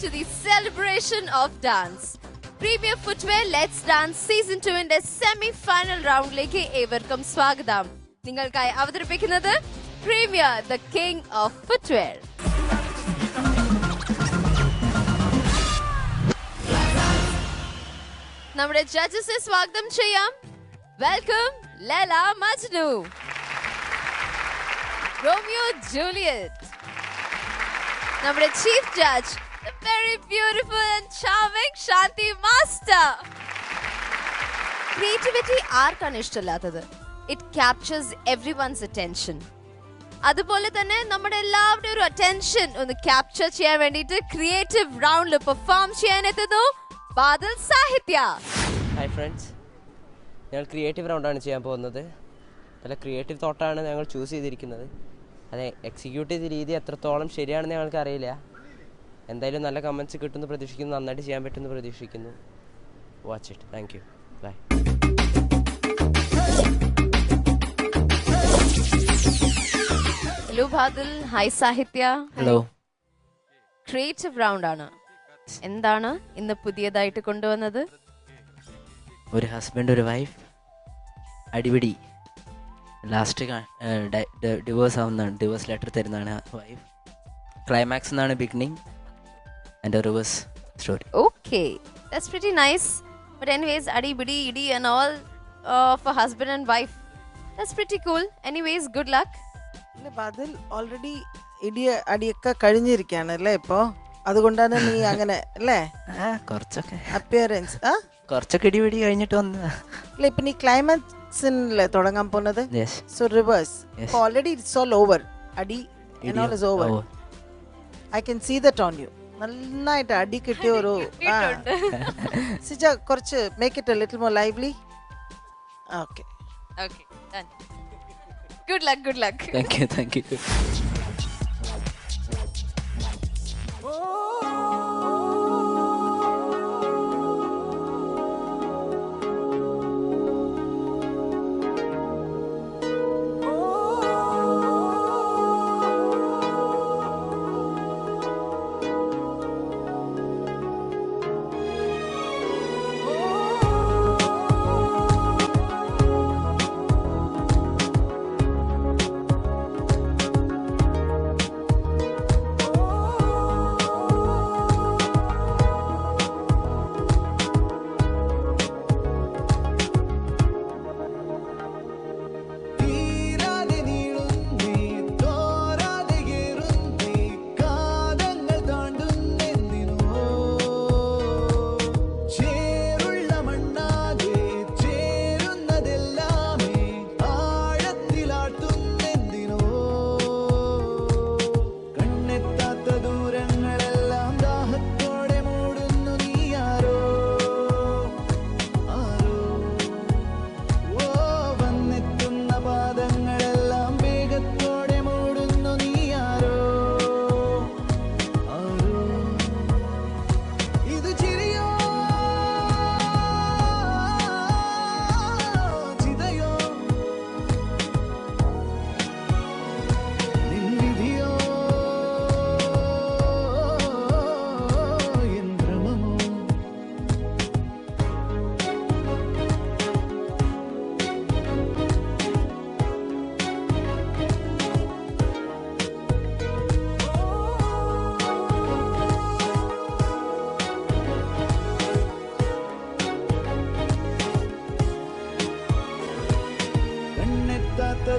to the celebration of dance. Premier Footwear Let's Dance Season 2 semi-final roundലേക്ക് ഏവർക്കും സ്വാഗതം. നിങ്ങൾക്കായി അവതരിപ്പിക്കുന്നത് Premier, the King of Footwear. നമ്മുടെ ജഡ്ജസിനെ സ്വാഗതം ചെയ്യാം. Welcome Laila Majnu, Romeo Juliet. നമ്മുടെ chief judge, the very beautiful and charming Shanti Master. Creativity ആർക്കാണ് ഇഷ്ടമില്ലാത്തത്? It captures everyone's attention. അതുപോലെ തന്നെ നമ്മുടെ എല്ലാവരുടെയും ഒരു അറ്റൻഷൻ ഒന്ന് ക്യാപ്ചർ ചെയ്യാൻ വേണ്ടിയിട്ട് ക്രിയേറ്റീവ് റൗണ്ടിൽ പെർഫോം ചെയ്യാൻ എത്തുന്നു ബാദൽ സാഹിത്യ. ഹായ് ഫ്രണ്ട്സ്, ഞങ്ങൾ ക്രിയേറ്റീവ് റൗണ്ടാണ് ചെയ്യാൻ പോകുന്നത്. നല്ല ക്രിയേറ്റീവ് തോട്ടാണ് ഞങ്ങൾ ചൂസ് ചെയ്തിരിക്കുന്നത്. അത് എക്സിക്യൂട്ട് ചെയ്ത രീതി എത്രത്തോളം ശരിയാണെന്ന് ഞങ്ങൾക്ക് അറിയില്ല. എന്തായാലും നല്ല കമൻറ്റ്സ് കിട്ടുമെന്ന് പ്രതീക്ഷിക്കുന്നു, നന്നായിട്ട് ചെയ്യാൻ പറ്റുമെന്ന് പ്രതീക്ഷിക്കുന്നു. Watch it. Thank you. Bye. Hello Badal. Hi Sahitya. Hello. Creative round ആണ്. എന്താണ് ഇന്ന് പുതിയതായിട്ട് കൊണ്ടുവന്നത്? ഒരു ഹസ്ബൻഡ് ഒരു വൈഫ് അടിപിടി, ലാസ്റ്റ് ഡിവോഴ്സ് ആവുന്നതാണ്, ഡിവോഴ്സ് ലെറ്റർ തരുന്നതാണ് വൈഫ്. ക്ലൈമാക്സ് എന്നാണ് beginning and reverse story. Okay, that's pretty nice. But anyways, adi bidi idi and all for husband and wife, that's pretty cool. Anyways, good luck. അതിൽ already അടിയൊക്കെ കഴിഞ്ഞിരിക്കുകയാണ് അല്ലേ ഇപ്പോ, അതുകൊണ്ടാണ് നീ അങ്ങനെ അല്ലേ കുറച്ചൊക്കെ അപ്പിയറൻസ് കുറച്ചൊക്കെ ഇടിപിടി കഴിഞ്ഞിട്ട് വന്നതാ. അല്ല ഇപ്പൊ നീ ക്ലൈമാക്സിനല്ലേ തുടങ്ങാൻ പോകുന്നത്? So reverse. Already it's all over. അടി and all is over. I can see that on you. നന്നായിട്ട് അടി കിട്ടിയ ഒരു സിജ കുറച്ച് make it A little more lively. Okay Okay, done. Good luck, good luck. Thank you.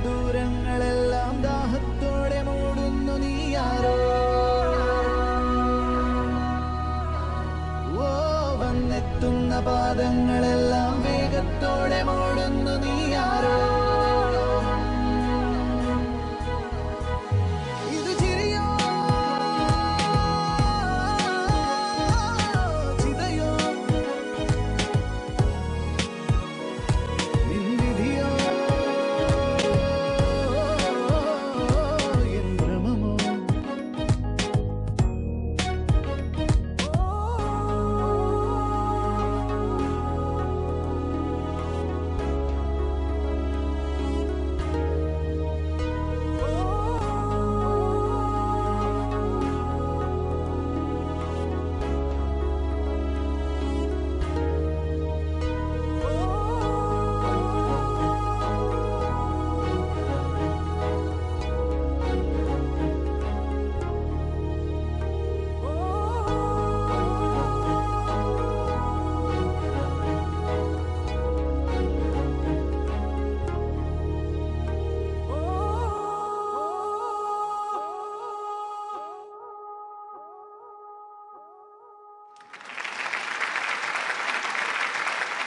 ദൂരങ്ങളെല്ലാം ദാഹത്തോടെ മൂടുന്നു നീയാരോ. ഓ വന്നെത്തുന്ന പാദങ്ങളെല്ലാം വേഗത്തോടെ മൂടുന്നു നീയാരോ. ഇത് ചിരിയോ ചിതയോ നിൻവിധിയോ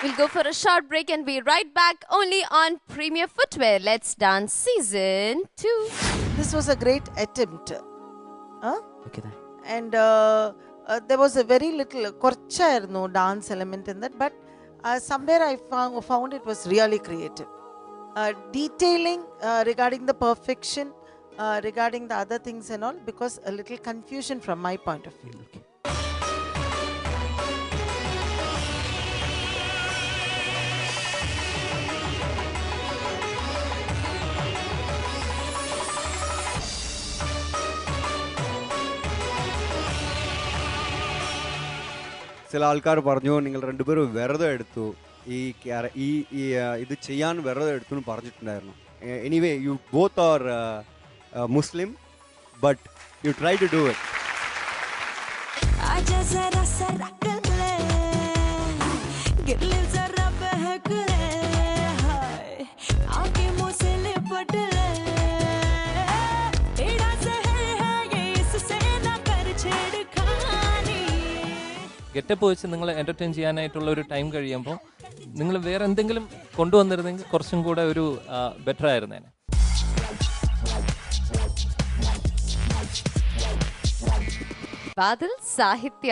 We'll go for a short break and be right back only on Premier Footwear. Let's Dance Season 2. This was a great attempt. Huh? Okay, then. And there was a very little korchayirunnu dance element in that, but somewhere I found it was really creative. Detailing regarding the perfection, regarding the other things and all, because a little confusion from my point of view. Okay. ചില ആൾക്കാർ പറഞ്ഞു നിങ്ങൾ രണ്ടുപേരും വെറുതെ എടുത്തു ഇത് ചെയ്യാൻ വെറുതെ എടുത്തു എന്ന് പറഞ്ഞിട്ടുണ്ടായിരുന്നു. Anyway you both are Muslim but you try to do it. Getup വെച്ച് നിങ്ങൾ എൻ്റർടൈൻ ചെയ്യാനായിട്ടുള്ള ഒരു ടൈം കഴിയുമ്പോൾ നിങ്ങൾ വേറെ എന്തെങ്കിലും കൊണ്ടുവന്നിരുന്നെങ്കിൽ കുറച്ചും കൂടെ ഒരു ബെറ്റർ ആയിരുന്നേനെ. ബാദൽ സാഹിത്യ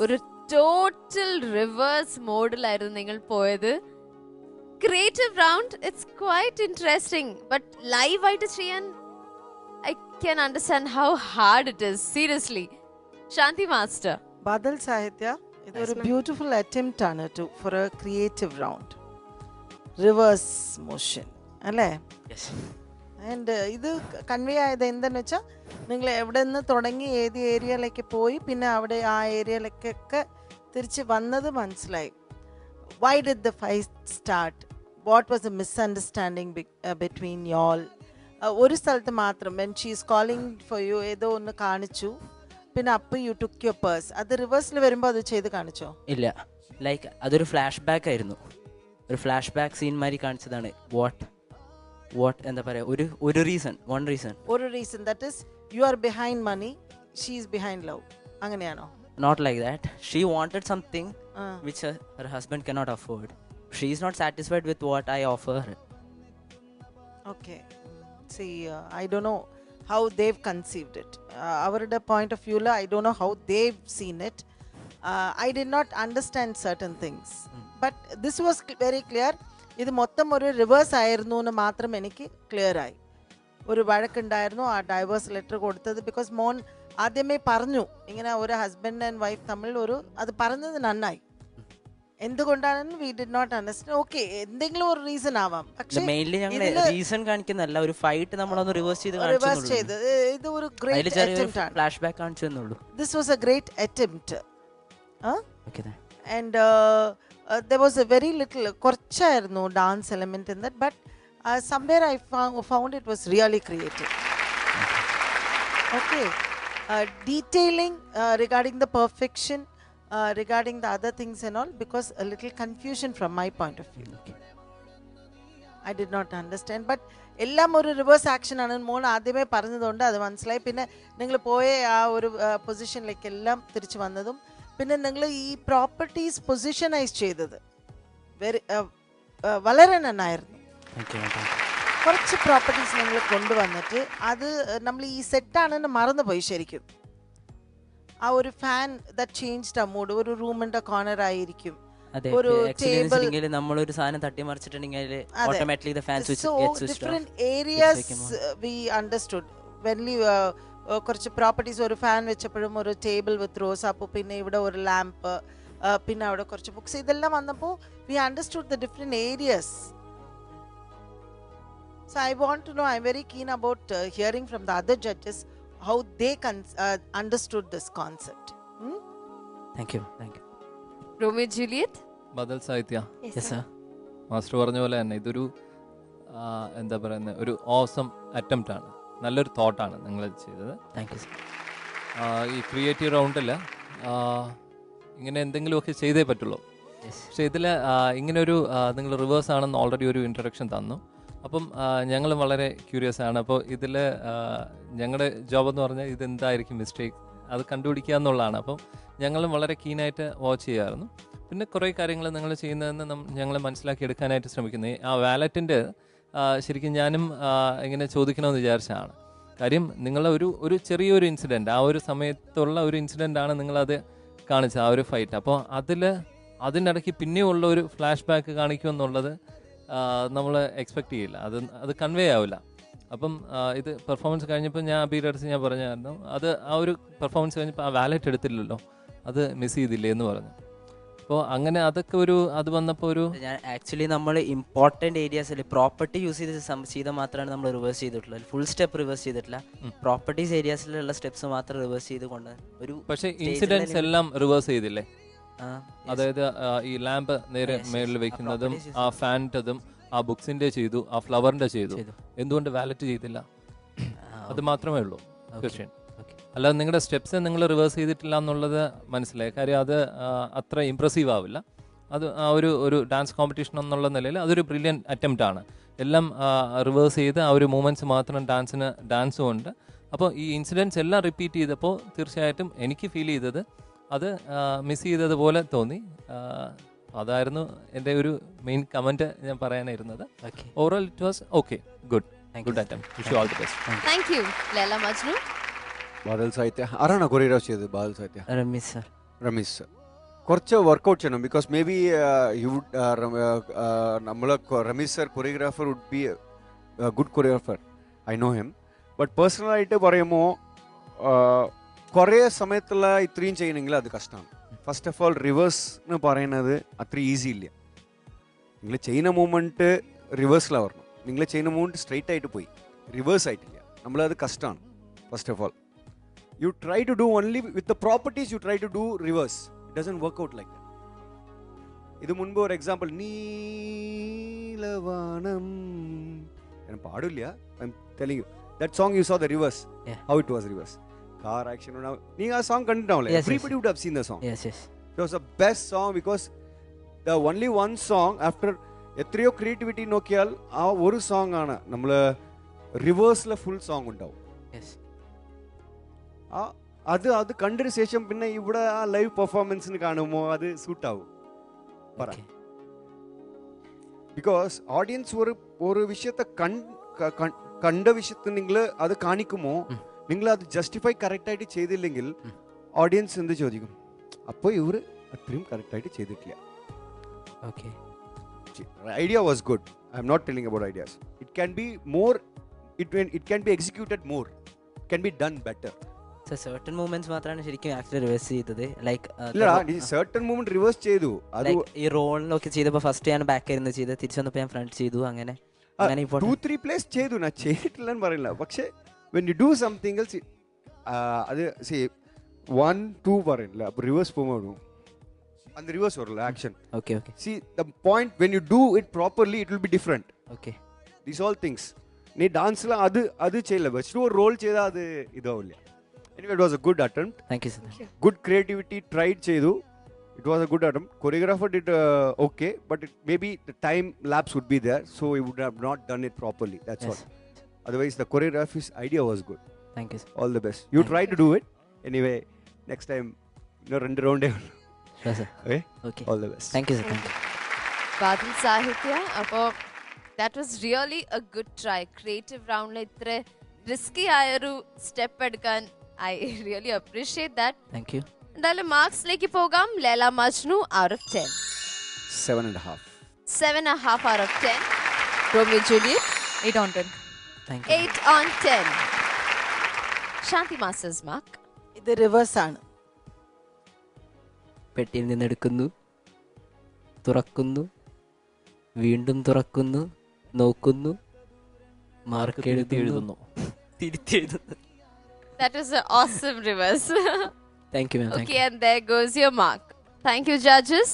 ഒരു ടോട്ടൽ റിവേഴ്സ് മോഡിലായിരുന്നു നിങ്ങൾ പോയത്. Creative round it's quite interesting, but live ആയിട്ട് ചെയ്യാൻ I can understand how hard it is. Seriously. Shanti master, Badal Sahitya, it's a beautiful attempt for a creative round. Reverse motion. Yes. And ഇത് convey ആയത് എന്താണെന്ന് വെച്ചാൽ നിങ്ങൾ എവിടെ നിന്ന് തുടങ്ങി ഏത് ഏരിയയിലേക്ക് പോയി പിന്നെ അവിടെ ആ ഏരിയയിലേക്കൊക്കെ തിരിച്ച് വന്നത് മനസ്സിലായി. Why did the fight start? What was the misunderstanding between y'all? ഒരു സ്ഥലത്ത് മാത്രം when she is calling for you ഏതോ ഒന്ന് കാണിച്ചു, പിന്നെ അപ്പോൾ യു ടുക്ക് യുവർ പേഴ്സ്. അത് റിവേഴ്സിൽ വരുമ്പോൾ അത് ചെയ്ത് കാണിച്ചോ? ഇല്ല, ലൈക്ക് അതൊരു ഫ്ലാഷ് ബാക്ക് ആയിരുന്നു. ഒരു ഫ്ലാഷ് ബാക്ക് സീൻ മാതിരി കാണിച്ചതാണ്. വാട്ട് എന്താ പറയുക, ഒരു reason that is you are behind money, she is behind love. അങ്ങനെയാണോ? Not like that. She wanted something which her husband cannot afford. She is not satisfied with what I offer her. Okay. See, I don't know how they've conceived it. Our point of view, I don't know how they've seen it. I did not understand certain things. But this was very clear. ഇത് മൊത്തം ഒരു reverse ആയിരുന്നു എന്ന് മാത്രം എനിക്ക് clear ആയി. ഒരു വഴക്കുണ്ടായിരുന്നു, ആ ഡൈവേഴ്സ് ലെറ്റർ കൊടുത്തത് ബിക്കോസ് മോൻ ആദ്യമേ പറഞ്ഞു ഇങ്ങനെ ഒരു ഹസ്ബൻഡ് ആൻഡ് വൈഫ് തമ്മിൽ അത് പറഞ്ഞത് നന്നായി. എന്തുകൊണ്ടാണെന്ന് we did not understand. Okay, എന്തെങ്കിലും ഒരു റീസൺ ആവാം, പക്ഷേ മെയിൻലി ഞങ്ങൾ റീസൺ കാണിക്കുന്നല്ല, ഒരു ഫൈറ്റ് നമ്മളൊന്ന് റിവേഴ്സ് ചെയ്ത് ഇത് ഒരു ഗ്രേറ്റ് അറ്റംപ്റ്റ് ആണ്. ഫ്ലാഷ് ബാക്ക് കാണിച്ചു എന്നുള്ളൂ. This was A great attempt. And there was a very little korchayirunnu dance element in that, but somewhere I found it was really creative. Okay. Detailing regarding the perfection, regarding the other things and all, because a little confusion from my point of view. I did not understand, but എല്ലാം ഒരു reverse action ആണ് മോൾ ആദ്യമേ പറഞ്ഞതുകൊണ്ട് അത് മനസ്സിലായി. പിന്നെ നിങ്ങൾ പോയ ആ ഒരു പൊസിഷനിലേക്ക് എല്ലാം തിരിച്ചു വന്നതും പിന്നെ നിങ്ങൾ ഈ പ്രോപ്പർട്ടീസ് പൊസിഷനൈസ് ചെയ്തത് വളരെ നന്നായിരുന്നു. കുറച്ച് പ്രോപ്പർട്ടീസ് നിങ്ങൾ കൊണ്ടുവന്നിട്ട് അത് നമ്മൾ ഈ സെറ്റാണെന്ന് മറന്നുപോയി ശരിക്കും. ആ ഒരു ഫാൻ ദാറ്റ് ചേഞ്ച്ഡ് ആ മൂഡ്. ഒരു റൂമിന്റെ കോർണർ ആയിരിക്കും, ഒരു ടേബിൾ, നമ്മളൊരു സാധനം തട്ടി മറിച്ചിട്ടുണ്ടെങ്കിൽ automatically the fan switch gets switched off. Different areas we understood when we കുറച്ച് പ്രോപ്പർട്ടീസ്. ഒരു ഫാൻ വെച്ചപ്പോഴും ഒരു ടേബിൾ വിത്ത് റോസാപ്പൂ, പിന്നെ ഇവിടെ ഒരു ലാമ്പ്, പിന്നെ അവിടെ കുറച്ച് ബുക്സ്, ഇതെല്ലാം വന്നപ്പോൾ we understood the different areas. So I want to know, I am very keen about hearing from the other judges how they understood this concept. Thank you. Romeo Juliet, ബദൽ സാഹിത്യ. Yes sir. Master പറഞ്ഞ പോലെ തന്നെ ഇതൊരു എന്താ പറയുന്നത്, ഒരു awesome attempt ആണ്. നല്ലൊരു തോട്ടാണ് നിങ്ങൾ ചെയ്തത്. Thank you sir. ഈ ക്രിയേറ്റീവ് റൗണ്ടിൽ ഇങ്ങനെ എന്തെങ്കിലുമൊക്കെ ചെയ്തേ പറ്റുള്ളൂ. പക്ഷേ ഇതിൽ ഇങ്ങനൊരു നിങ്ങൾ റിവേഴ്സ് ആണെന്ന് ഓൾറെഡി ഒരു ഇൻട്രൊഡക്ഷൻ തന്നു. അപ്പം ഞങ്ങൾ വളരെ ക്യൂരിയസ് ആണ്. അപ്പോൾ ഇതിൽ ഞങ്ങളുടെ ജോബ് എന്ന് പറഞ്ഞാൽ ഇതെന്തായിരിക്കും മിസ്റ്റേക്ക് അത് കണ്ടുപിടിക്കുക എന്നുള്ളതാണ്. അപ്പം ഞങ്ങളും വളരെ കീനായിട്ട് വാച്ച് ചെയ്യുമായിരുന്നു. പിന്നെ കുറേ കാര്യങ്ങൾ നിങ്ങൾ ചെയ്യുന്നതെന്ന് ഞങ്ങൾ മനസ്സിലാക്കിയെടുക്കാനായിട്ട് ശ്രമിക്കുന്നത്. ആ വാലറ്റിൻ്റെ ശരിക്കും ഞാനും ഇങ്ങനെ ചോദിക്കണമെന്ന് വിചാരിച്ചതാണ്. കാര്യം നിങ്ങളെ ഒരു ചെറിയൊരു ഇൻസിഡൻറ്റ്, ആ ഒരു സമയത്തുള്ള ഒരു ഇൻസിഡൻ്റാണ് നിങ്ങളത് കാണിച്ചത്, ആ ഒരു ഫൈറ്റ്. അപ്പോൾ അതിനിടയ്ക്ക് പിന്നെയുള്ള ഒരു ഫ്ലാഷ് ബാക്ക് കാണിക്കുമെന്നുള്ളത് നമ്മൾ എക്സ്പെക്റ്റ് ചെയ്യില്ല, അത് കൺവേ ആവില്ല. അപ്പം ഇത് പെർഫോമൻസ് കഴിഞ്ഞപ്പോൾ ഞാൻ അബിയുടെ അടുത്ത് ഞാൻ പറഞ്ഞായിരുന്നു, അത് ആ ഒരു പെർഫോമൻസ് കഴിഞ്ഞപ്പോൾ ആ വാലറ്റ് എടുത്തില്ലല്ലോ, അത് മിസ് ചെയ്തില്ലേ എന്ന് പറഞ്ഞു. അപ്പോൾ അങ്ങനെ അതൊക്കെ അത് വന്നപ്പോൾ ഞാൻ ആക്ച്വലി നമ്മൾ ഇമ്പോർട്ടൻറ്റ് ഏരിയാസിൽ പ്രോപ്പർട്ടി യൂസ് ചെയ്ത മാത്രമാണ് നമ്മൾ റിവേഴ്സ് ചെയ്തിട്ടുള്ളത്. ഫുൾ സ്റ്റെപ്പ് റിവേഴ്സ് ചെയ്തിട്ടില്ല, പ്രോപ്പർട്ടീസ് ഏരിയാസിലുള്ള സ്റ്റെപ്സ് മാത്രം റിവേഴ്സ് ചെയ്ത് കൊണ്ട് ഒരു. പക്ഷേ ഇൻസിഡൻസ് എല്ലാം റിവേഴ്സ് ചെയ്തില്ലേ? അതായത് ഈ ലാമ്പ് നേരെ മേളിൽ വെക്കുന്നതും ആ ഫാനിൻ്റെതും ആ ബുക്സിന്റെ ചെയ്തു, ആ ഫ്ലവറിന്റെ ചെയ്തു. എന്തുകൊണ്ട് വാലറ്റ് ചെയ്തില്ല? അത് മാത്രമേ ഉള്ളൂ ക്വസ്റ്റ്യൻ. അല്ലാതെ നിങ്ങളുടെ സ്റ്റെപ്സ് നിങ്ങൾ റിവേഴ്സ് ചെയ്തിട്ടില്ല എന്നുള്ളത് മനസ്സിലായി. കാര്യം അത് അത്ര ഇംപ്രസീവ് ആവില്ല. അത് ആ ഒരു ഡാൻസ് കോമ്പറ്റീഷൻ എന്നുള്ള നിലയിൽ അതൊരു ബ്രില്യൻ അറ്റംപ്റ്റ് ആണ്. എല്ലാം റിവേഴ്സ് ചെയ്ത് ആ ഒരു മൂമെൻറ്റ്സ് മാത്രം ഡാൻസും ഉണ്ട്. അപ്പോൾ ഈ ഇൻസിഡൻസ് എല്ലാം റിപ്പീറ്റ് ചെയ്തപ്പോൾ തീർച്ചയായിട്ടും എനിക്ക് ഫീൽ ചെയ്തത് അത് മിസ് ചെയ്തതുപോലെ തോന്നി. അതായിരുന്നു എൻ്റെ ഒരു മെയിൻ കമൻറ്റ് ഞാൻ പറയാനായിരുന്നത്. Overall it was okay, good attempt. Wish you all the best. Thank you. Laila Majnu. Badal Sahitya ആരാണ് കൊറിയോഗ്രാഫ് ചെയ്തത്? ബാദൽ സാഹിത്യ റമീസ് സർ. കുറച്ച് വർക്കൗട്ട് ചെയ്യണം. ബിക്കോസ് മേ ബി യു നമ്മൾ Rameez sir choreographer would be good choreographer, I know him. But പേഴ്സണലായിട്ട് പറയുമ്പോൾ കുറേ സമയത്തുള്ള ഇത്രയും ചെയ്യണമെങ്കിൽ അത് കഷ്ടമാണ്. ഫസ്റ്റ് ഓഫ് ഓൾ റിവേഴ്സ് എന്ന് പറയുന്നത് അത്ര ഈസി ഇല്ല. നിങ്ങൾ ചെയ്യുന്ന മൂവ്മെൻറ്റ് റിവേഴ്സിലാണ് വരണം. നിങ്ങൾ ചെയ്യുന്ന മൂവ്മെൻറ്റ് സ്ട്രെയിറ്റ് ആയിട്ട് പോയി റിവേഴ്സ് ആയിട്ടില്ല, നമ്മളത് കഷ്ടമാണ്. First of all you try to do only with the properties, you try to do reverse, it doesn't work out like that. idu munbu or example neelavanam ena paadilla, I'm telling you that song you saw the reverse, how it was reverse car action. nee aa song kanditavale, everybody would have seen the song. Yes it was the best song because the only one song after etriyo creativity nokkiyal aa oru song aana nammal reverse la full song undavu. Yes അത് കണ്ടതിന് ശേഷം പിന്നെ ഇവിടെ ആ live പെർഫോമൻസിന് കാണുമ്പോൾ അത് സൂട്ടാവും പറ. Because audience ഒരു വിഷയത്തെ കണ്ട വിഷയത്തെ നിങ്ങൾ അത് കാണിക്കുമ്പോൾ നിങ്ങൾ അത് ജസ്റ്റിഫൈ കറക്റ്റായിട്ട് ചെയ്തില്ലെങ്കിൽ ഓഡിയൻസ് എന്ത് ചോദിക്കും? അപ്പോൾ ഇവർ അത്രയും കറക്റ്റായിട്ട് ചെയ്തിട്ടില്ല. Idea was good, I am not telling about ideas. It can be more, it can be executed more, it can be done better. certain moments മാത്രമാണ് ശരിക്കും ആക്ച്വലി റിവേഴ്സ് ചെയ്തത്. ലൈക്ക് certain moment റിവേഴ്സ് ചെയ്തു. അത് ഈ റോളിലൊക്കെ ചെയ്തപ്പോൾ first ഞാൻ back ആയിരുന്നു ചെയ്തത്, തിരിച്ചു വന്നപ്പോൾ ഞാൻ ഫ്രണ്ട് ചെയ്തു. അങ്ങനെ 2-3 പ്ലേസ് ചെയ്തു, ഞാൻ ചെയ്തിട്ടില്ലെന്ന് പറയില്ല. പക്ഷേ when you do something else, അത് see 1-2 പറയില്ല, അപ്പോൾ റിവേഴ്സ് പോകുമ്പോൾ அந்த റിവേഴ്സ് വരില്ല action. okay see the point when you do it properly it will be different. okay these all things നീ ഡാൻസിൽ അത് ചെയ്യില്ല, പക്ഷേ ഒരു റോൾ ചെയ്താൽ അത് ഇതാവില്ല. Anyway, it was a good attempt. Thank you sir. Good creativity tried chedu. It was a good attempt. Choreographer did okay, but maybe the time lapse would be there, so he would have not done it properly. That's all. Otherwise, the choreography's idea was good. Thank you sir. All the best. You try to do it. Anyway, next time, rendu round. Sure sir. Okay. All the best. Thank you sir. Thank you. Badal Sahitya, appo that was really a good try. Creative round la itre riskyaayoru step edkan I really appreciate that. Thank you. എന്തായാലും മാർക്സിലേക്ക് പോകാം. Laila Majnu out of 10. 7.5. 7.5 out of 10. Romeo Juliet 8 on 10. Thank you. 8 on 10. Shanti Masters mark. ഇത് reverse ആണ്. പെട്ടിയിൽ നിന്ന് എടുക്കുന്നു, തുറക്കുന്നു, വീണ്ടും തുറക്കുന്നു, നോക്കുന്നു, മാർക്ക് എഴുതുന്നു, തിരിച്ചെഴുതുന്നു. That was an awesome reverse. Thank you ma'am. Okay, and there goes your mark. Thank you judges.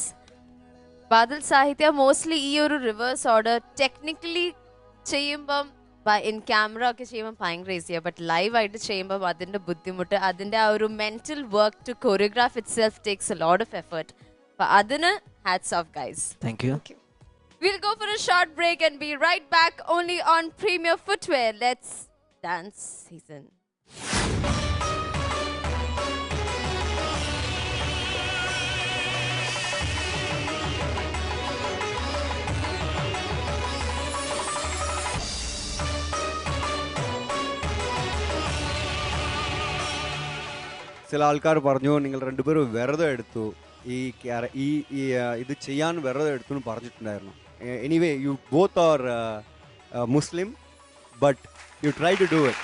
Badal Sahitya, mostly ഈ ഒരു റിവേഴ്സ് ഓർഡർ ടെക്നിക്കലി ചെയ്യുമ്പം ഇൻ ക്യാമറ ഒക്കെ ചെയ്യുമ്പോൾ ഭയങ്കര ഈസിയാണ്, ബട്ട് ലൈവ് ആയിട്ട് ചെയ്യുമ്പം അതിൻ്റെ ബുദ്ധിമുട്ട്, അതിൻ്റെ ആ ഒരു mental work to choreograph itself takes a lot of effort. അപ്പം അതിന് hats off guys. Thank you. We'll go for a short break and be right back only on Premier Footwear. Let's dance season. ചില ആൾക്കാർ പറഞ്ഞു നിങ്ങൾ രണ്ടുപേരും വെറുതെ എടുത്തു ഇത് ചെയ്യാൻ വെറുതെ എടുത്തു എന്ന് പറഞ്ഞിട്ടുണ്ടായിരുന്നു. Anyway you both are Muslim but you try to do it.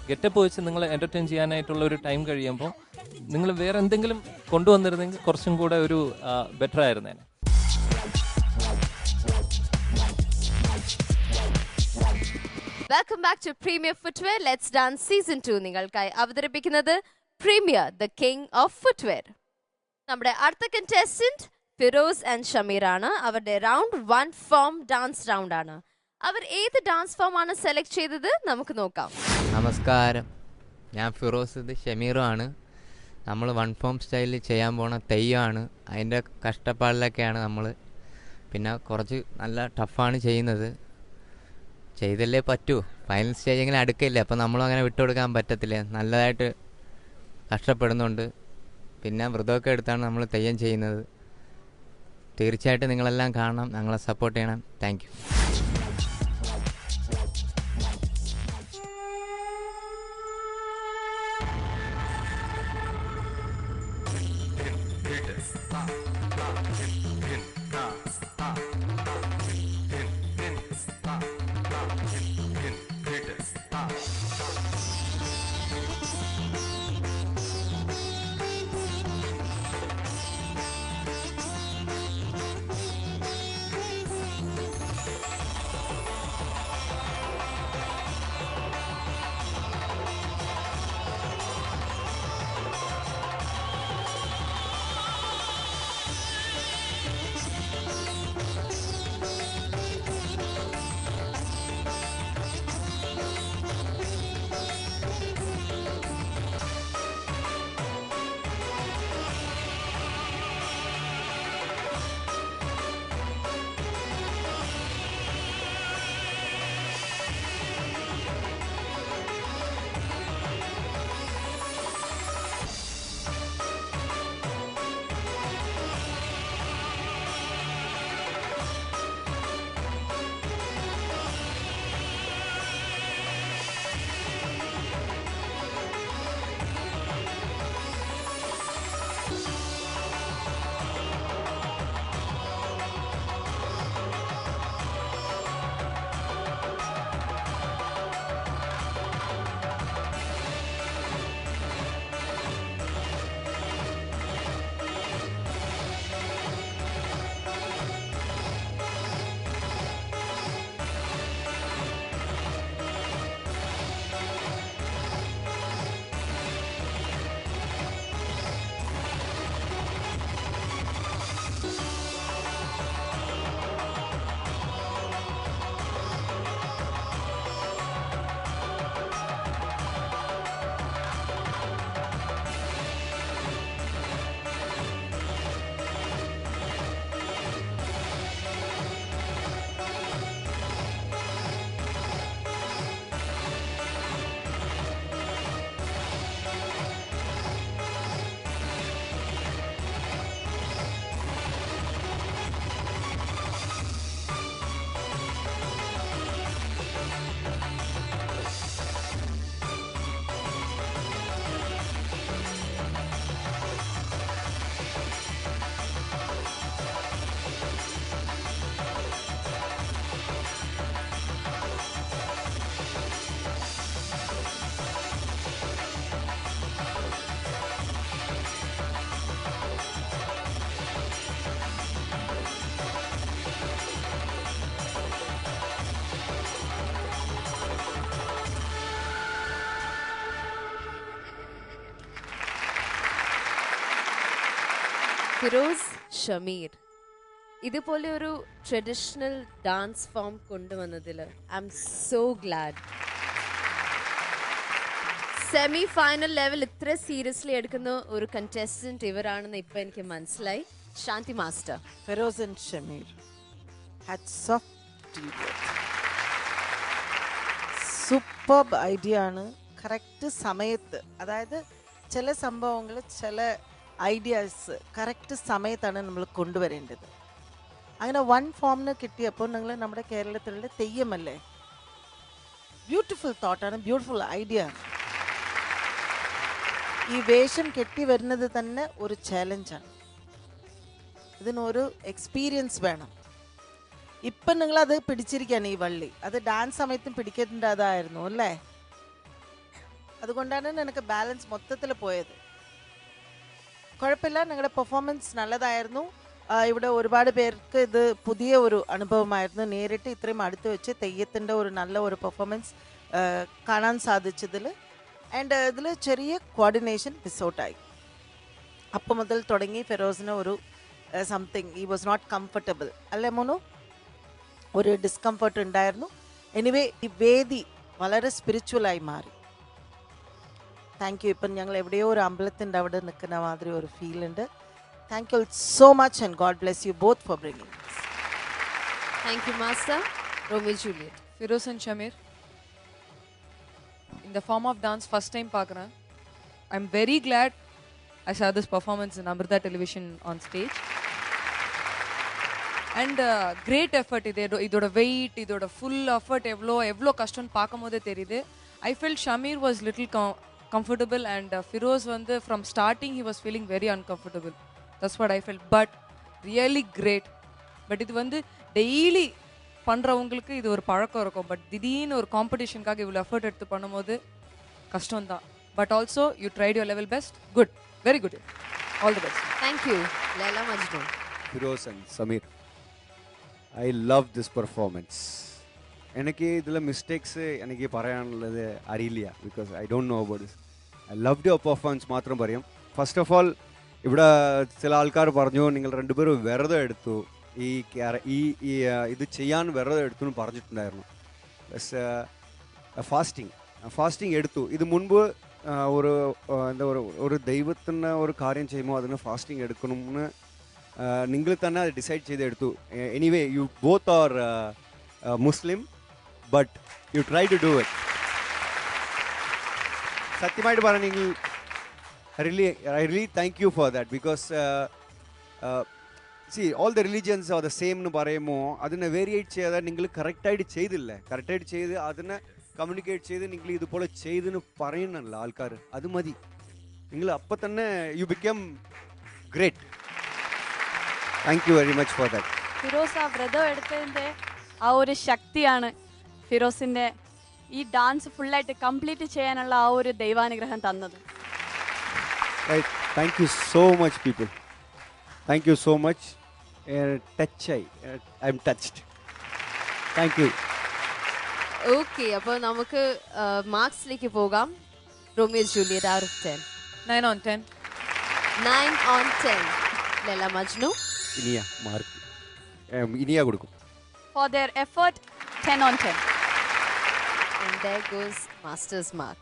Getup വെച്ച് നിങ്ങളെ എൻ്റർടൈൻ ചെയ്യാനായിട്ടുള്ള ഒരു ടൈം കഴിയുമ്പോൾ നിങ്ങൾ വേറെ എന്തെങ്കിലും കൊണ്ടുവന്നിരുന്നെങ്കിൽ കുറച്ചും കൂടെ ഒരു ബെറ്റർ ആയിരുന്നേനെ. Welcome back to premier footwear let's dance season 2 നിങ്ങൾക്കായി അവതരിപ്പിക്കുന്നത് premier the king of footwear. നമ്മുടെ അടുത്ത കണ്ടസ്റ്റന്റ് ഫിറോസ് ആൻഡ് ഷമീർ ആണ്. അവരുടെ റൗണ്ട് 1 ഫോം ഡാൻസ് റൗണ്ട് ആണ്. അവർ ഏത് ഡാൻസ് ഫോം ആണ് സെലക്ട് ചെയ്തത് നമുക്ക് നോക്കാം. നമസ്കാരം, ഞാൻ ഫിറോസ്, ഇത് ഷമീറും ആണ്. നമ്മൾ 1 ഫോം സ്റ്റൈലിൽ ചെയ്യാൻ പോണ തെയ്യമാണ്. അതിൻ്റെ കഷ്ടപ്പാടിലൊക്കെയാണ് നമ്മൾ. പിന്നെ കുറച്ച് നല്ല ടഫാണ് ചെയ്യുന്നത്. ചെയ്തല്ലേ പറ്റൂ. ഫൈനൽ സ്റ്റേജ് ഇങ്ങനെ അടുക്കില്ലേ, അപ്പോൾ നമ്മളും അങ്ങനെ വിട്ടുകൊടുക്കാൻ പറ്റത്തില്ല. നല്ലതായിട്ട് കഷ്ടപ്പെടുന്നുണ്ട്. പിന്നെ വ്രതമൊക്കെ എടുത്താണ് നമ്മൾ തെയ്യം ചെയ്യുന്നത്. തീർച്ചയായിട്ടും നിങ്ങളെല്ലാം കാണണം, ഞങ്ങളെ സപ്പോർട്ട് ചെയ്യണം. Thank you. ഫിറോസ്, ഷമീർ, ഇതുപോലെ ഒരു ട്രഡീഷണൽ ഡാൻസ് ഫോം കൊണ്ടുവന്നതിൽ I'm so glad. Semi final level ഇത്ര സീരിയസ്ലി എടുക്കുന്ന ഒരു കണ്ടസ്റ്റന്റ് ഇവരാണെന്ന് ഇപ്പൊ എനിക്ക് മനസ്സിലായി. Shanti master. Firoz and Shameer, hats off to you both. Superb idea ആണ്. കറക്റ്റ് സമയത്ത്, അതായത് ചില സംഭവങ്ങൾ, ചില ഐഡിയാസ് കറക്റ്റ് സമയത്താണ് നമ്മൾ കൊണ്ടുവരേണ്ടത്. അങ്ങനെ വൺ ഫോമിന് കിട്ടിയപ്പോൾ നിങ്ങൾ നമ്മുടെ കേരളത്തിലുള്ള തെയ്യമല്ലേ, ബ്യൂട്ടിഫുൾ തോട്ടാണ്, ബ്യൂട്ടിഫുൾ ഐഡിയ. ഈ വേഷം കെട്ടി വരുന്നത് തന്നെ ഒരു ചാലഞ്ചാണ്. ഇതിനൊരു എക്സ്പീരിയൻസ് വേണം. ഇപ്പം നിങ്ങളത് പിടിച്ചിരിക്കുകയാണ് ഈ വള്ളി. അത് ഡാൻസ് സമയത്തും പിടിക്കേണ്ടതായിരുന്നു അല്ലേ? അതുകൊണ്ടാണ് എനിക്ക് ബാലൻസ് മൊത്തത്തിൽ പോയത്. കുഴപ്പമില്ല, നിങ്ങളുടെ പെർഫോമൻസ് നല്ലതായിരുന്നു. ഇവിടെ ഒരുപാട് പേർക്ക് ഇത് പുതിയ ഒരു അനുഭവമായിരുന്നു. നേരിട്ട് ഇത്രയും അടുത്ത് വെച്ച് തെയ്യത്തിൻ്റെ ഒരു നല്ല ഒരു പെർഫോമൻസ് കാണാൻ സാധിച്ചതിൽ. ആൻഡ് ഇതിൽ ചെറിയ കോർഡിനേഷൻ മിസ്ഔട്ടായി. അപ്പം മുതൽ തുടങ്ങി ഫിറോസിന് ഒരു something he was not comfortable അല്ലേ മോനു? ഒരു ഡിസ്കംഫർട്ട് ഉണ്ടായിരുന്നു. എനിവേ ഈ വേദി വളരെ സ്പിരിച്വലായി മാറി. Thank you. ഇപ്പം ഞങ്ങൾ എവിടെയോ ഒരു അമ്പലത്തിൻ്റെ അവിടെ നിൽക്കുന്ന മാതിരി ഒരു ഫീൽ ഉണ്ട്. Thank you so much and God bless you both for bringing. Thank you, Master. Romeo Juliet. Firoz and Shamir, in the form of dance, first time பார்க்குறேன். I'm very glad I saw this performance in Amrita Television on stage. And great effort. இதோட weight, இதோட full effort எவ்வளோ கஷ்டம்னு பார்க்கும்போதே தெரியுது. I felt Shamir was little comfortable and Firoz வந்து from starting he was feeling very uncomfortable. That's what I felt. But really great. But இது வந்து daily பண்ணுறவங்களுக்கு இது ஒரு பழக்கம் இருக்கும். பட் திடீர்னு ஒரு காம்படிஷனுக்காக இவ்வளோ எஃபர்ட் எடுத்து பண்ணும்போது கஷ்டம்தான். But also you tried your level best. Good, very good. All the best. Thank you, Laila Majnu. Firoz and Samir, I love this performance. എനിക്ക് ഇതിൽ മിസ്റ്റേക്സ് എനിക്ക് പറയാനുള്ളത് അറിയില്ല, because I don't know about this. I love your performance മാത്രം പറയാം. First of all ഇവിടെ ചില ആൾക്കാർ പറഞ്ഞു നിങ്ങൾ രണ്ടുപേരും വെറുതെ എടുത്തു, ഇത് ചെയ്യാൻ വെറുതെ എടുത്തു എന്ന് പറഞ്ഞിട്ടുണ്ടായിരുന്നു. ഫാസ്റ്റിംഗ് എടുത്തു. ഇത് മുൻപ് ഒരു എന്താ ഒരു ദൈവത്തിന് ഒരു കാര്യം ചെയ്യുമ്പോൾ അതിന് ഫാസ്റ്റിംഗ് എടുക്കണമെന്ന് നിങ്ങൾ തന്നെ അത് ഡിസൈഡ് ചെയ്തെടുത്തു. Anyway you both are Muslim, but you try to do it. സത്യമായിട്ട് പറഞ്ഞെങ്കിൽ I really thank you for that, because see, all the religions are the same എന്ന് പറയുമ്പോൾ അതിനെ വേരിയേറ്റ് ചെയ്താൽ നിങ്ങൾ കറക്റ്റായിട്ട് ചെയ്തില്ലേ, കറക്റ്റായിട്ട് ചെയ്ത് അതിനെ കമ്മ്യൂണിക്കേറ്റ് ചെയ്ത് നിങ്ങൾ ഇതുപോലെ ചെയ്തെന്ന് പറയുന്നല്ല ആൾക്കാർ, അത് മതി. നിങ്ങൾ അപ്പം തന്നെ you become great. Thank you very much for that. Firoz ആ വ്രതം എടുത്തതിൻ്റെ ആ ഒരു ശക്തിയാണ് ഫിറോസിൻ്റെ ഈ ഡാൻസ് ഫുള്ളായിട്ട് കംപ്ലീറ്റ് ചെയ്യാനുള്ള ആ ഒരു ദൈവാനുഗ്രഹം തന്നത്. Right. Thank you so much, people. Thank you so much. I'm touched. Thank you. Okay, അപ്പോൾ നമുക്ക് മാർക്സിലേക്ക് പോകാം. Romeo Juliet out of 10. 9 on 10. 9 on 10. Laila Majnu. Iniya കൊടുക്കും. For their effort, 10 on 10. And there goes Master's mark.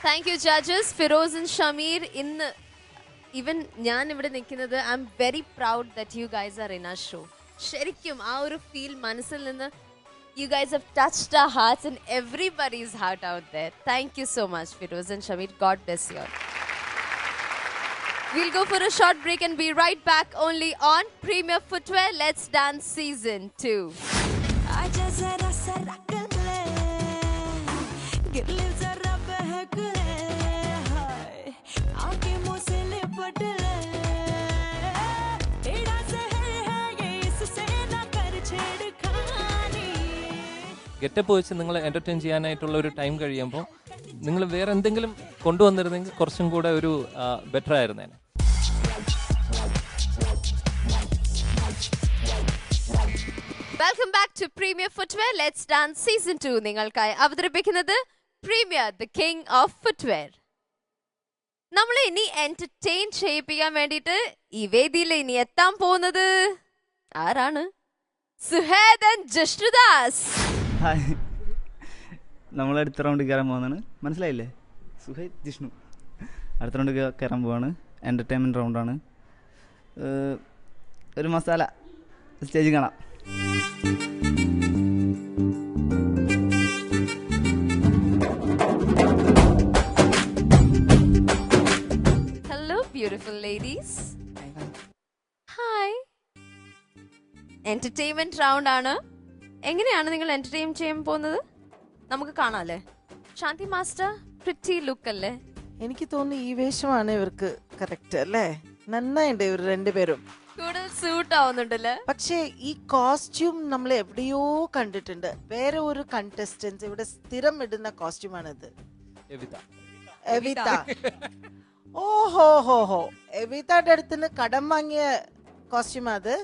Thank you, judges. Firoz and Shamir. Even ഞാൻ ഇവിടെ നിൽക്കുന്നത്, I am very proud that you guys are in our show. ശരിക്കും ആ ഒരു feel മനസ്സിൽ നിന്ന് you guys have touched our hearts and everybody's heart out there. Thank you so much Firoz and Shamir. God bless you all. We'll go for a short break and be right back only on Premier Footwear Let's Dance Season 2. Getup വെച്ച് നിങ്ങളെ entertain ചെയ്യാനായിട്ടുള്ള ഒരു time കഴിയുമ്പോൾ നിങ്ങൾ വേറെ എന്തെങ്കിലും കൊണ്ടുവന്നിരുന്നെങ്കിൽ കുറച്ചും കൂടെ ഒരു ബെറ്റർ ആയിരുന്നേനെ. Welcome back to premier footwear let's dance season 2. നിങ്ങൾക്കായി അവതരിപ്പിക്കുന്നത് premier the king of footwear. നമ്മളെ ഇനി എന്റർടൈൻ ചെയ്യിപ്പിക്കാൻ വേണ്ടിയിട്ട് ഈ വേദിയിൽ ഇനി എത്താൻ പോകുന്നത് ആരാണ്? സുഹേദ് ആൻഡ് ജിഷ്ണുദാസ്. നമ്മൾ അടുത്ത റൗണ്ട് കയറാൻ പോകുന്നതാണ്. മനസ്സിലായില്ലേ? സുഹൈദ്, ജിഷ്ണു. അടുത്ത റൗണ്ട് കയറാൻ പോവാണ്. എൻ്റർടൈൻമെൻറ്റ് റൗണ്ടാണ്. ഒരു മസാല സ്റ്റേജിൽ കാണാം. എന്റർടൈൻമെന്റ് റൗണ്ട് ആണ്. എങ്ങനെയാണ് നിങ്ങൾ എന്റർടൈൻ ചെയ്യാൻ പോകുന്നത്? നമുക്ക് കാണാം അല്ലേ? ശാന്തി മാസ്റ്റർ പ്രിറ്റി ലുക്ക് അല്ലേ? എനിക്ക് തോന്നുന്നു ഈ വേഷമാണ് ഇവർക്ക് കറക്റ്റ് അല്ലേ? നന്നായിട്ട് ഇവർ രണ്ടുപേരും കൂടുതൽ സൂട്ട് ആവുന്നുണ്ടല്ലേ? പക്ഷേ ഈ കോസ്റ്റ്യൂം നമ്മൾ എവിടെയോ കണ്ടിട്ടുണ്ട്. വേറെ ഒരു കണ്ടസ്റ്റൻസ് ഇവിടെ സ്ഥിരം ഇടുന്ന കോസ്റ്റ്യൂമാണിത്. എവിത. ഓഹോ ഹോ ഹോ, എവിതയുടെ അടുത്തുനിന്ന് കടം വാങ്ങിയ കോസ്റ്റ്യൂം അത്?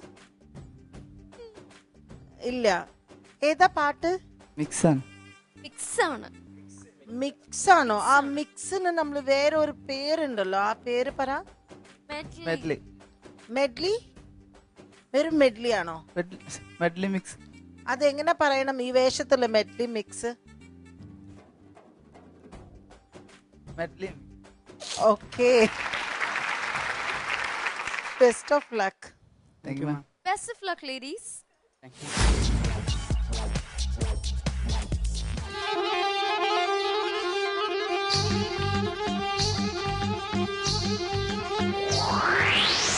ഇല്ല, ഏതാ പാട്ട്? മിക്സ് ആണോ? ആ മിക്സിന് നമ്മൾ വേറെ ഒരു പേരുണ്ടല്ലോ, ആ പേര് പറ. മെഡ്ലി. വെറും മെഡ്ലി ആണോ? Medley mix. അതെങ്ങനെ പറയണം ഈ വേഷത്തില്? Medley mix. Medley. Okay, best of luck. Thank you, ma'am. Best of luck, ladies. Thank you.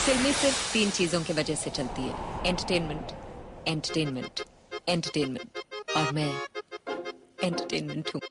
फिल्में सिर्फ 3 चीजों की वजह से चलती है: एंटरटेनमेंट, एंटरटेनमेंट, एंटरटेनमेंट। और मैं एंटरटेनमेंट हूँ।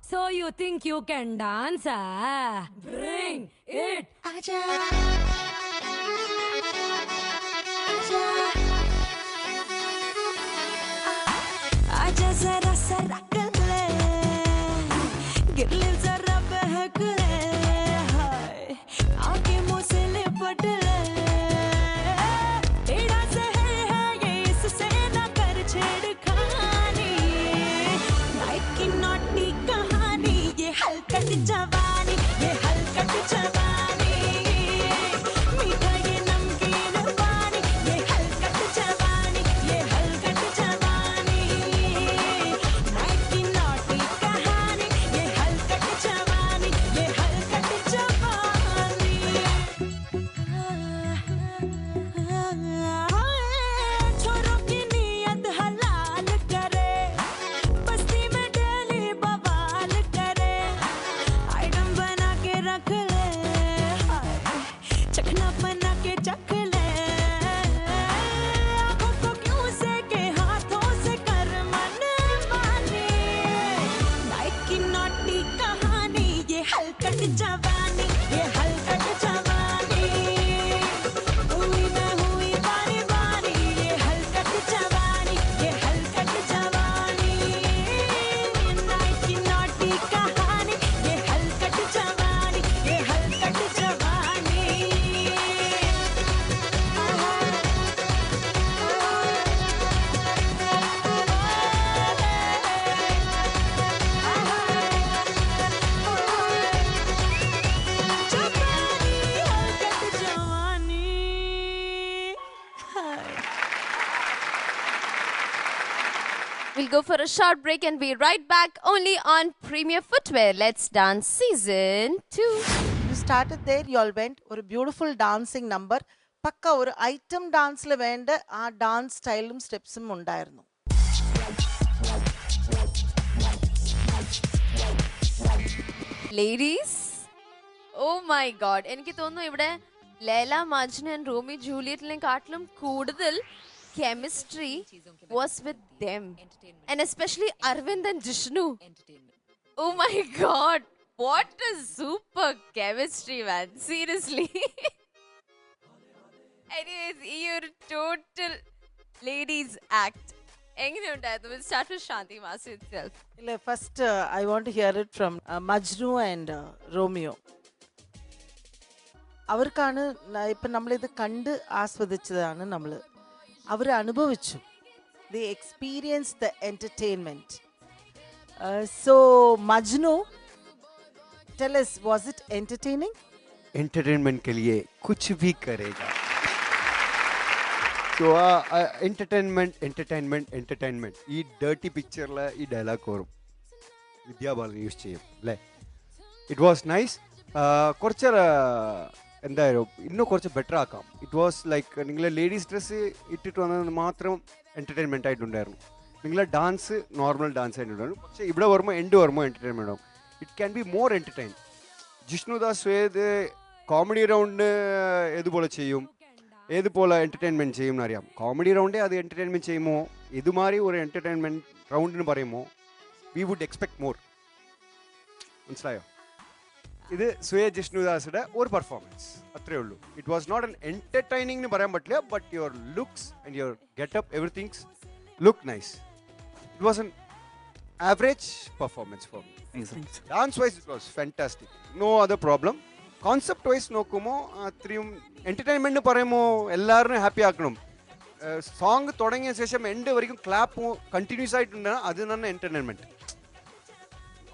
So you think you can dance, ah? Bring it! Aja. Aja zara sarak le, गिरले जरा बहक ले, हाय आके मुझसे लिपट ले, तेरा जहर है ये इससे ना कर छेड़खानी, नाइट की नॉटी कहानी, ये हलकट जवानी, ये हलकट जवानी, मीठा ये नमकीन पानी, ये हलकट जवानी, ये हलकट जवानी, नाइट की नॉटी कहानी, ये हलकट जवानी, ये हलकट जवानी। छोरों की नीयत हलाल करे, बस्ती में डेली बवाल करे, आइटम बना के रख ले, चखना बना के चख ले, आँखों को क्यों से के हाथों से कर मन मानी, नाइट की नॉटी कहानी, ये हलकट जवानी, ये हलकट जवानी, हुई मैं हुई बारी बारी, ये हलकट जवानी, ये हलकट जवानी, नाइट की नॉटी कहानी, ये हलकट जवानी, ये हलकट जवानी। We'll go for a short break and be right back only on Premier Footwear. Let's Dance Season 2. You started there, you all went. ഒരു ബ്യൂട്ടിഫുൾ ഡാൻസിങ് നമ്പർ. പക്ക ഒരു ഐറ്റം ഡാൻസിൽ വേണ്ട ആ ഡാൻസ് സ്റ്റൈലും സ്റ്റെപ്സും ഉണ്ടായിരുന്നു. Ladies, oh my god, എനിക്ക് തോന്നുന്നു ഇവിടെ ലൈല മജ്നു and റോമി ജൂലിയറ്റിനെക്കാട്ടിലും കൂടുതൽ chemistry was with them, and especially Arvind and Jishnu. Oh my god, what a super chemistry, man, seriously. Anyways, ഈ ഒരു ടോട്ടൽ ലേഡീസ് ആക്ട് എങ്ങനെയുണ്ടായിരുന്നു? We'll start with Shanti Master itself. First, I want to hear it from Majnu and Romeo. അവർക്കാണ് ഇപ്പം നമ്മളിത് കണ്ട് ആസ്വദിച്ചതാണ് നമ്മൾ. അവർ അനുഭവിച്ചു. They experienced the entertainment. So, Majnu, tell us, was it entertaining? Entertainment के लिए कुछ भी करेगा. So, entertainment. ഈ ഡേർട്ടി പിക്ചറിൽ ഈ ഡയലോഗ് വരും. വിദ്യാബാലൻ യൂസ് ചെയ്യും അല്ലേ? It was nice. കുറച്ച് എന്തായാലും ಇನ್ನೂ കുറച്ച് ബെറ്റർ ആക്കാം. ഇറ്റ് വാസ് ലൈക്ക് നിങ്ങളെ ലേഡീസ് ഡ്രസ്സ് ഇട്ടിട്ട് വന്നത് മാത്രം എൻ്റർടൈൻമെൻ്റ് ആയിട്ടുണ്ടായിരുന്നു. നിങ്ങളെ ഡാൻസ് നോർമൽ ഡാൻസ് ആയിട്ടുണ്ടായിരുന്നു. പക്ഷേ ഇവിടെ വരുമ്പോൾ വരുമ്പോൾ എൻ്റർടൈൻമെൻ്റ് ആവും. It can be more entertain. Jishnudas സ്വേദ് കോമഡി റൗണ്ട് ഏതുപോലെ ചെയ്യും, ഏതുപോലെ എൻ്റർടൈൻമെൻറ്റ് ചെയ്യും എന്നറിയാം. കോമഡി റൗണ്ടേ അത് എൻ്റർടൈൻമെൻറ്റ് ചെയ്യുമോ, ഇതുമാതിരി ഒരു എൻ്റർടൈൻമെൻറ്റ് റൗണ്ടിന് പറയുമ്പോൾ വി വുഡ് എക്സ്പെക്ട് മോർ. മനസ്സിലായോ? ഇത് സുയ ജിഷ്ണുദാസിന്റെ ഒരു പെർഫോമൻസ് അത്രേ ഉള്ളൂ. It was not an entertaining എന്ന് പറയാൻ പറ്റില്ല, but your looks and your getup everythings look nice. It was an average performance for me. Dance wise it was fantastic. No other problem. Concept wise നോക്കുമ്പോൾ അത്രയും entertainment പറയുമ്പോൾ എല്ലാവരും happy ആക്കണം. Song തുടങ്ങിയ ശേഷം എൻഡ് വரைக்கும் ക്ലാപ്പ് കണ്ടിന്യൂസ് ആയിട്ടുണ്ടെങ്കിൽ അത് തന്നെ entertainment.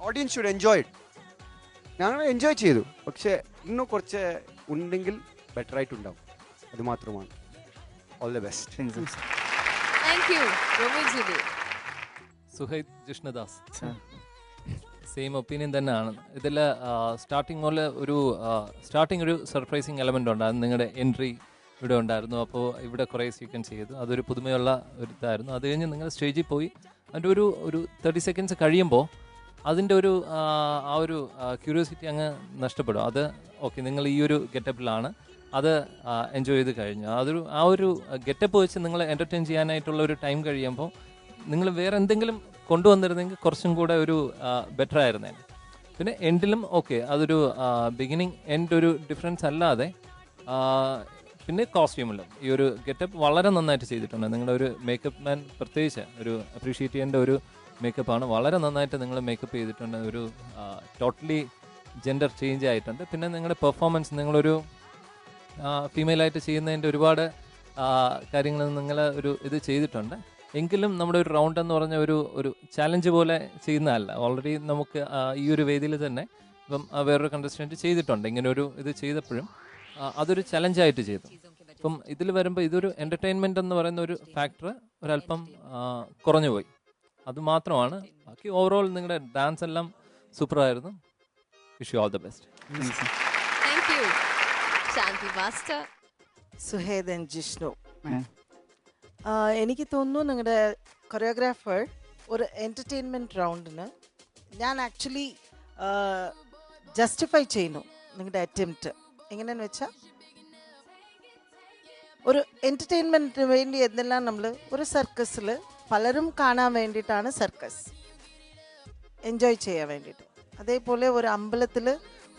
Audience should enjoy it. ഞങ്ങൾ എൻജോയ് ചെയ്തു, പക്ഷേ இன்னுം കുറച്ച് ഉണ്ടെങ്കിൽ ബെറ്റർ ആയിട്ടുണ്ടാവും. അത് മാത്രമാണ്. All the best. Thank you. Suhaid Jishnudas same opinion തന്നെയാണ്. ഇതിൽ സ്റ്റാർട്ടിങ് ഒരു സർപ്രൈസിങ് എലമെൻ്റ് ഉണ്ടായിരുന്നു. നിങ്ങളുടെ എൻട്രി ഇവിടെ ഉണ്ടായിരുന്നു. അപ്പോൾ ഇവിടെ കുറേ സീക്വൻസ് ചെയ്തു. അതൊരു പുതുമയുള്ള ഒരു ഇതായിരുന്നു. അത് കഴിഞ്ഞ് നിങ്ങൾ സ്റ്റേജിൽ പോയി അതിൻ്റെ ഒരു 30 സെക്കൻഡ്സ് കഴിയുമ്പോൾ അതിൻ്റെ ആ ഒരു ക്യൂരിയോസിറ്റി അങ്ങ് നഷ്ടപ്പെടും. അത് ഓക്കെ, നിങ്ങൾ ഈ ഒരു ഗെറ്റപ്പിലാണ്, അത് എൻജോയ് ചെയ്ത് കഴിഞ്ഞു. ആ ഒരു ഗെറ്റപ്പ് വെച്ച് നിങ്ങൾ എൻ്റർടൈൻ ചെയ്യാനായിട്ടുള്ള ഒരു ടൈം കഴിയുമ്പോൾ നിങ്ങൾ വേറെ എന്തെങ്കിലും കൊണ്ടുവന്നിരുന്നെങ്കിൽ കുറച്ചും കൂടെ ഒരു ബെറ്റർ ആയിരുന്നേനെ. പിന്നെ എൻഡിലും ഓക്കെ, അതൊരു ബിഗിനിങ് എൻഡ് ഒരു ഡിഫറൻസ് അല്ലാതെ പിന്നെ കോസ്റ്റ്യൂമിലും ഈ ഒരു ഗെറ്റപ്പ് വളരെ നന്നായിട്ട് ചെയ്തിട്ടുണ്ട്. നിങ്ങളുടെ ഒരു മേക്കപ്പ് മാൻ പ്രത്യേകിച്ച് ഒരു അപ്രീഷിയേറ്റ് ചെയ്യേണ്ട ഒരു മേക്കപ്പാണ്. വളരെ നന്നായിട്ട് നിങ്ങൾ മേക്കപ്പ് ചെയ്തിട്ടുണ്ട്. ഒരു ടോട്ടലി ജെൻഡർ ചേഞ്ച് ആയിട്ടുണ്ട്. പിന്നെ നിങ്ങളുടെ പെർഫോമൻസ്, നിങ്ങളൊരു ഫീമെയിലായിട്ട് ചെയ്യുന്നതിൻ്റെ ഒരുപാട് കാര്യങ്ങൾ നിങ്ങൾ ഇത് ചെയ്തിട്ടുണ്ട്. എങ്കിലും നമ്മുടെ ഒരു റൗണ്ട് എന്ന് പറഞ്ഞ ഒരു ചാലഞ്ച് പോലെ ചെയ്യുന്നതല്ല. ഓൾറെഡി നമുക്ക് ഈ ഒരു വേദിയിൽ തന്നെ ഇപ്പം വേറൊരു കണ്ടസ്റ്റൻറ്റ് ചെയ്തിട്ടുണ്ട്. ഇങ്ങനെ ഇത് ചെയ്തപ്പോഴും അതൊരു ചലഞ്ചായിട്ട് ചെയ്തു. ഇപ്പം ഇതിൽ വരുമ്പോൾ ഇതൊരു എൻ്റർടൈൻമെൻ്റ് എന്ന് പറയുന്ന ഒരു ഫാക്ടർ ഒരല്പം കുറഞ്ഞു പോയി. അത് മാത്രമാണ്. ബാക്കി ഓവറോൾ നിങ്ങളുടെ ഡാൻസ് എല്ലാം സൂപ്പറായിരുന്നു. Wish you all the best. Thank you. Shanti Master. Suhaid and Jishnu, എനിക്ക് തോന്നുന്നു നിങ്ങളുടെ കൊറിയോഗ്രാഫർ ഒരു എൻ്റർടൈൻമെൻറ്റ് റൗണ്ടിന് ഞാൻ ആക്ച്വലി ജസ്റ്റിഫൈ ചെയ്യുന്നു നിങ്ങളുടെ അറ്റംപ്റ്റ്. എങ്ങനെയാണെന്ന് വെച്ചാൽ ഒരു എൻ്റർടൈൻമെൻറ്റിന് വേണ്ടി എന്തെല്ലാം നമ്മൾ ഒരു സർക്കസിൽ പലരും കാണാൻ വേണ്ടിയിട്ടാണ് സർക്കസ്, എൻജോയ് ചെയ്യാൻ വേണ്ടിയിട്ട്. അതേപോലെ ഒരു അമ്പലത്തിൽ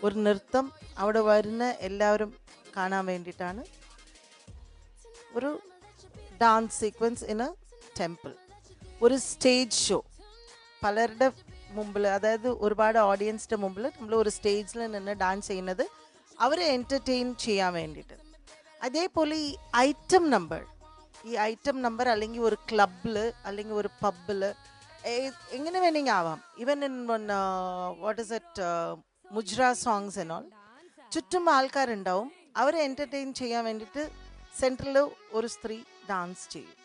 ഒരു നൃത്തം, അവിടെ വരുന്ന എല്ലാവരും കാണാൻ വേണ്ടിയിട്ടാണ് ഒരു dance sequence in A temple. ഒരു സ്റ്റേജ് ഷോ പലരുടെ മുമ്പിൽ, അതായത് ഒരുപാട് ഓഡിയൻസിൻ്റെ മുമ്പിൽ നമ്മൾ ഒരു സ്റ്റേജിൽ നിന്ന് ഡാൻസ് ചെയ്യുന്നത് അവരെ എൻ്റർടൈൻ ചെയ്യാൻ വേണ്ടിയിട്ട്. അതേപോലെ ഈ ഐറ്റം നമ്പർ അല്ലെങ്കിൽ ഒരു ക്ലബിൽ അല്ലെങ്കിൽ ഒരു പബ്ബിൽ എങ്ങനെ വേണമെങ്കിൽ ആവാം. Even in what is it mujra songs and all, ചുറ്റും ആൾക്കാരുണ്ടാവും. അവരെ എൻ്റർടൈൻ ചെയ്യാൻ വേണ്ടിയിട്ട് സെൻട്രൽ ഒരു സ്ത്രീ ഡാൻസ് ചെയ്യും.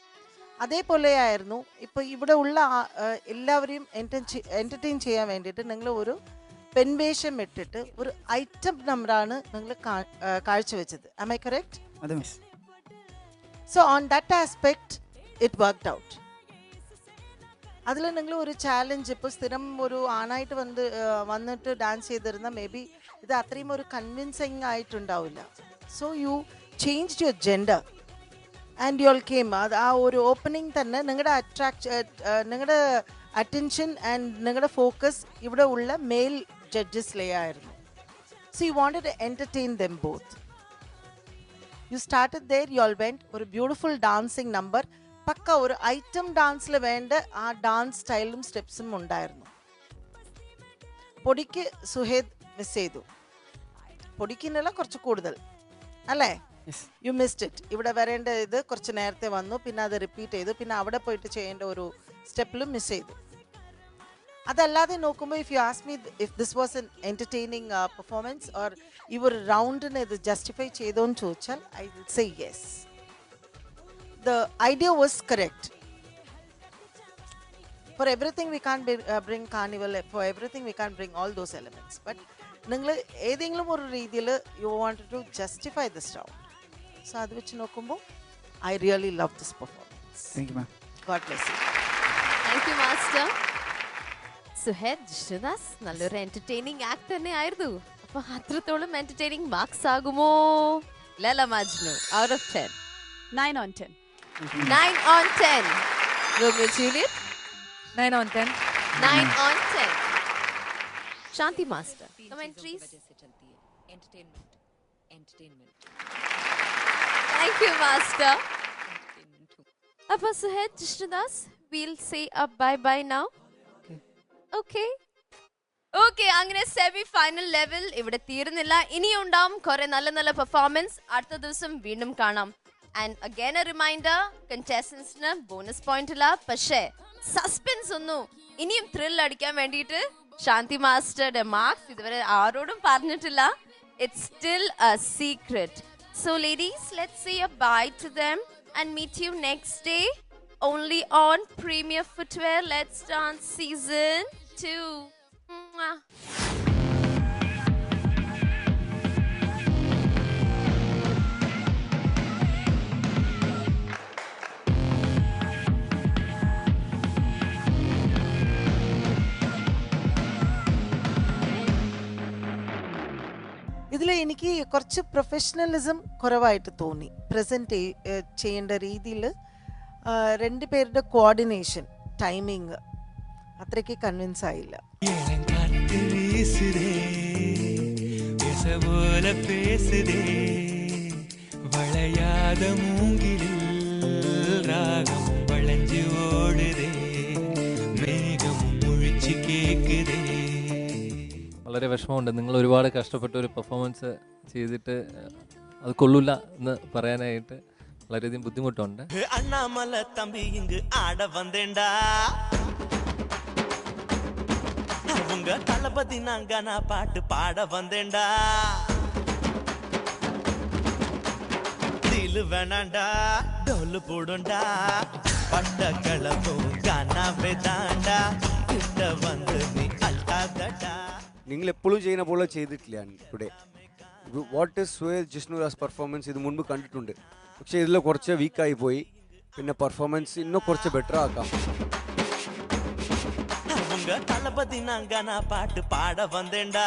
അതേപോലെ ആയിരുന്നു ഇപ്പോൾ ഇവിടെ ഉള്ള എല്ലാവരെയും എൻ്റർടൈൻ ചെയ്യാൻ വേണ്ടിയിട്ട് നിങ്ങൾ ഒരു പെൺവേഷം ഇട്ടിട്ട് ഒരു ഐറ്റം നമ്പറാണ് നിങ്ങൾ കാഴ്ചവെച്ചത്. Am I correct? അതെ miss. So on that aspect it worked out. അതിൽ നിങ്ങൾ ഒരു ചാലഞ്ച്, ഇപ്പോൾ സ്ഥിരം ഒരു ആണായിട്ട് വന്നിട്ട് ഡാൻസ് ചെയ്തിരുന്ന മേ ബി ഇത് അത്രയും ഒരു കൺവിൻസിങ് ആയിട്ടുണ്ടാവില്ല. So you changed your gender and you all came. അത് ആ ഒരു ഓപ്പണിംഗ് തന്നെ നിങ്ങളുടെ അറ്റൻഷൻ ആൻഡ് നിങ്ങളുടെ ഫോക്കസ് ഇവിടെ ഉള്ള മെയിൽ ജഡ്ജസിലേ ആയിരുന്നു. So you wanted to entertain them both. You started there, you all went. ഒരു ബ്യൂട്ടിഫുൾ ഡാൻസിങ് നമ്പർ. പക്ക ഒരു ഐറ്റം ഡാൻസിൽ വേണ്ട ആ ഡാൻസ് സ്റ്റൈലും സ്റ്റെപ്സും ഉണ്ടായിരുന്നു. പൊടിക്ക് സുഹേദ് മിസ് ചെയ്തു. പൊടിക്കിന്നല്ല കുറച്ച് കൂടുതൽ അല്ലേ? You missed it. ഇവിടെ വരേണ്ട ഇത് കുറച്ച് നേരത്തെ വന്നു, പിന്നെ അത് റിപ്പീറ്റ് ചെയ്തു, പിന്നെ അവിടെ പോയിട്ട് ചെയ്യേണ്ട ഒരു സ്റ്റെപ്പിലും മിസ് ചെയ്തു. അതല്ലാതെ നോക്കുമ്പോൾ if you ask me if this was an entertaining performance or ഈ ഒരു റൗണ്ടിനെ ഇത് ജസ്റ്റിഫൈ ചെയ്തോന്ന് ചോദിച്ചാൽ I will say yes. The idea was correct. For everything we can't bring carnival, for everything we can't bring all those elements. But നിങ്ങൾ ഏതെങ്കിലും ഒരു രീതിയിൽ you wanted to justify this round. So അത് വെച്ച് നോക്കുമ്പോൾ I really love this performance. Thank you, ma'am. God bless you. Thank you, Master. സുഹേദ് Jishnudas നല്ലൊരു entertaining act തന്നെ ആയിരുന്നു. അപ്പൊ അത്രത്തോളം എന്റർടൈനിങ് മാർക്സ് ആകുമോ? ലല Majnu out of 10. 9 on 10. 9 on 10. Romeo Juliet? 9 on 10. 9 on 10. Shanti Master. Commentaries? Entertainment. Entertainment. Thank you, Master. Appa Suhed Jishnudas, we'll say a bye-bye now. Okay. Okay, അങ്ങനെ semi final level ഇവിടെ തീരുന്നില്ല. ഇനിയും ഉണ്ടാവും കുറെ നല്ല നല്ല performance. അടുത്ത ദിവസം വീണ്ടും കാണാം. ആൻഡ് അഗൈൻ എ റിമൈൻഡർ, കണ്ടസ്റ്റൻസിന് ബോണസ് പോയിന്റ് ഇല്ല. പക്ഷേ സസ്പെൻസ് ഒന്നും ഇനിയും ത്രിൽ അടിക്കാൻ വേണ്ടിയിട്ട് ശാന്തി മാസ്റ്ററുടെ മാർക്സ് ഇതുവരെ ആരോടും പറഞ്ഞിട്ടില്ല. It's still a secret. So ladies, let's say a bye to them and meet you next day only on Premier Footwear Let's Dance Season 2. Mwah. ഇതിൽ എനിക്ക് കുറച്ച് പ്രൊഫഷണലിസം കുറവായിട്ട് തോന്നി. പ്രസൻറ്റ് ചെയ്യേണ്ട രീതിയിൽ രണ്ടുപേരുടെ കോർഡിനേഷൻ, ടൈമിങ് അത്രയ്ക്ക് കൺവിൻസ് ആയില്ല. വളരെ വിഷമമുണ്ട്. നിങ്ങൾ ഒരുപാട് കഷ്ടപ്പെട്ട ഒരു പെർഫോമൻസ് ചെയ്തിട്ട് അത് കൊള്ളൂല എന്ന് പറയാനായിട്ട് വളരെയധികം ബുദ്ധിമുട്ടുണ്ട്. അണ്ണാമല തമ്പി ഇങ്ങ് ആട വന്നേണ്ടാ, அவங்க தளபதி நாங்க நான் பாட்டு பாட வந்தேன்டா, தில்லு வேணாண்டா டோலு போடுண்டா, பட்ட கிளம்பும் காணாவே தாண்டா, கிட்ட வந்து நீ அல்டாதடா. നിങ്ങൾ എപ്പോഴും ചെയ്യുന്ന പോലെ ചെയ്തിട്ടില്ല today. What is സുഹേദ് Jishnudas performance ഇത് മുൻപ് കണ്ടിട്ടുണ്ട്, പക്ഷേ ഇതിൽ കുറച്ച് വീക്കായി പോയി. പിന്നെ പെർഫോമൻസ് இன்னும் കുറച്ച് ബെറ്റർ ആക്കാം. அவங்க தளபதி நாங்க நான் பாட்டு பாட வந்தேன்டா.